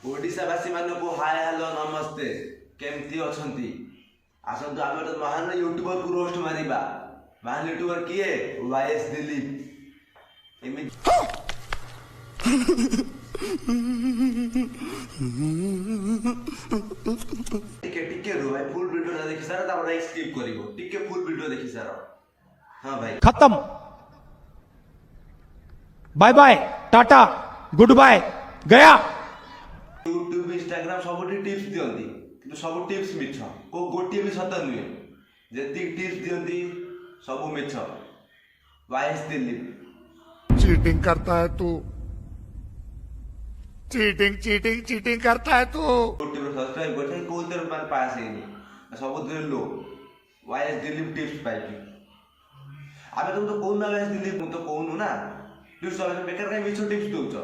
ओडिशावासी मानक hi hello नमस्ते केमती अछंती आसंतु आमे तो महान यूट्यूबर को रोस्ट मारिबा। महान यूट्यूबर किए वाईएस दिलीप एमि टिके रो भाई फुल वीडियो देखि सारा तापर स्किप करिवो टिके फुल वीडियो देखि सारा। हां भाई खत्म bye bye tata good bye गया। यूट्यूब इंस्टाग्राम सब टिप्स दियंती किंतु सब टिप्स मिछ को गोटी भी सत नुहे जेति टिप्स दियंती सब मिछ। वाईएस दिलीप चीटिंग करता है तू, चीटिंग करता है तू। यूट्यूब सब्सक्राइब करते को तेरे पास पास है सब दिन लो वाईएस दिलीप टिप्स पाइबी। आबे तुम तो कोन ना वाईएस दिलीप मु तो कोन ना टिप्स वाला बेकार का मिछ टिप्स दोछ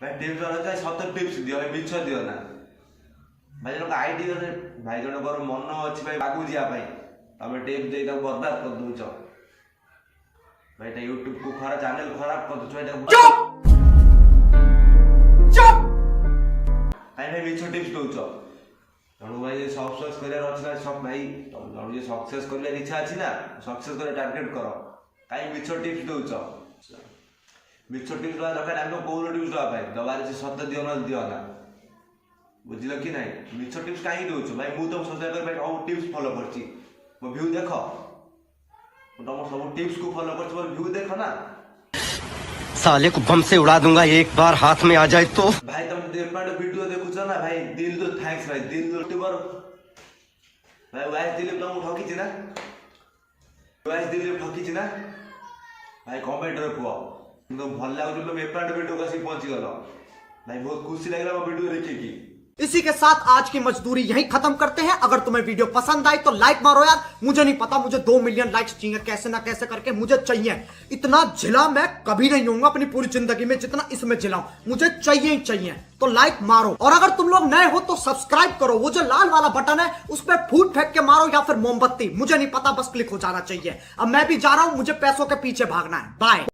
भाई। टिप्स वाला चाहे सत टिप्स दियो मिछ दियो ना भाई। लोग आईडी भाई जन कर मन अच्छी भाई बागु जिया भाई तमे टिप्स दे ता बर्बाद कर दोछ भाई। ता यूट्यूब को खराब चैनल खराब कर दोछ भाई। चुप चुप भाई मिछ टिप्स दोछ तणु भाई सक्सेस करियार अछि ना सब भाई। तणु जे सक्सेस करले इच्छा अछि ना सक्सेस करे टारगेट करो काई मिछ टिप्स दोछ। मिछ टिप्स वाला दरकार हमको कोन टिप्स दवा भाई दबारे से सत्य दियो ना दियो ना बुझिल कि नहीं। मिछ टिप्स काई दोछ भाई मु तो सब्सक्राइब कर भाई और टिप्स फॉलो करछि मो व्यू देखो मु तो सब टिप्स को फॉलो करछि और व्यू देखो ना। साले को बम से उड़ा दूंगा एक बार हाथ में आ जाए तो। भाई तुम देखो वीडियो देखुछ ना भाई दिल तो थैंक्स भाई दिल यूट्यूबर भाई वाईएस दिलीप तुम ठकी छी ना वाईएस दिलीप ठकी छी ना भाई कमेंट रे को तो भल लागु तुम एपार्ट वीडियो का सी पहुंच गलो भाई। बहुत खुशी लागला वो वीडियो देखे की। इसी के साथ आज की मजदूरी यहीं खत्म करते हैं। अगर तुम्हें वीडियो पसंद आई तो लाइक मारो यार। मुझे नहीं पता मुझे 2 मिलियन लाइक्स चाहिए कैसे ना कैसे करके मुझे चाहिए। इतना झिला मैं कभी नहीं होऊंगा अपनी पूरी जिंदगी में जितना इसमें झिलाऊं। मुझे चाहिए ही चाहिए तो लाइक मारो। और अगर तुम लोग नए हो तो सब्सक्राइब करो। वो जो लाल वाला बटन है उस पर फूट फेंक के मारो या फिर मोमबत्ती मुझे नहीं पता बस क्लिक हो जाना चाहिए। अब मैं भी जा रहा हूं मुझे पैसों के पीछे भागना है। बाय।